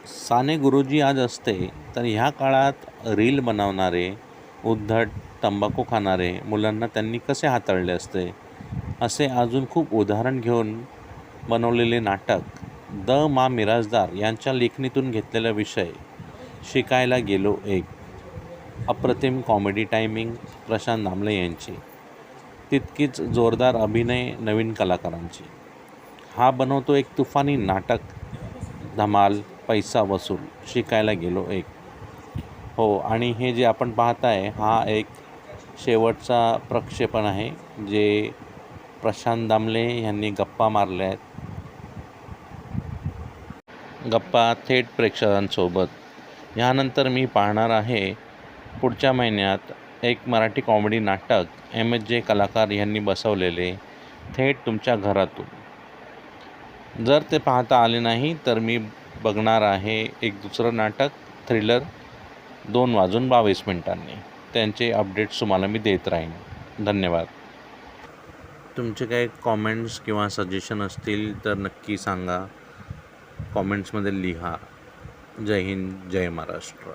साने गुरुजी आज असते तर ह्या काळात रील बनवणारे, उद्धट, तंबाखू खाणारे मुलांना त्यांनी कसे हाताळले असते, असे अजून खूप उदाहरण घेऊन बनवलेले नाटक द मा मिरासदार यांच्या लेखणीतून घेतलेला विषय शिकायला गेलो एक. अप्रतिम कॉमेडी टायमिंग प्रशांत दामले यांची, तितकीच जोरदार अभिनय नवीन कलाकारांची. हा बनवतो एक तुफानी नाटक, धमाल, पैसा वसूल, शिकायला गेलो एक. हो, आणि हे जे आपण पाहत आहे हा एक शेवटचा प्रक्षेपण आहे, जे प्रशांत दामले यांनी गप्पा मारल्या आहेत. गप्पा थेट प्रेक्षकांसोबत. ह्यानंतर मी पाहणार आहे पुढच्या महिन्यात एक मराठी कॉमेडी नाटक MSJ कलाकार यांनी बसवलेले थेट तुमच्या घरातून. जर ते पाहता आले नाही तर मी बघणार आहे एक दुसरं नाटक, थ्रिलर 2:22. त्यांचे अपडेट्स तुम्हाला मी देत राहीन. धन्यवाद. तुमचे काही कॉमेंट्स किंवा सजेशन असतील तर नक्की सांगा, कॉमेंट्समध्ये लिहा. जय हिंद, जय महाराष्ट्र.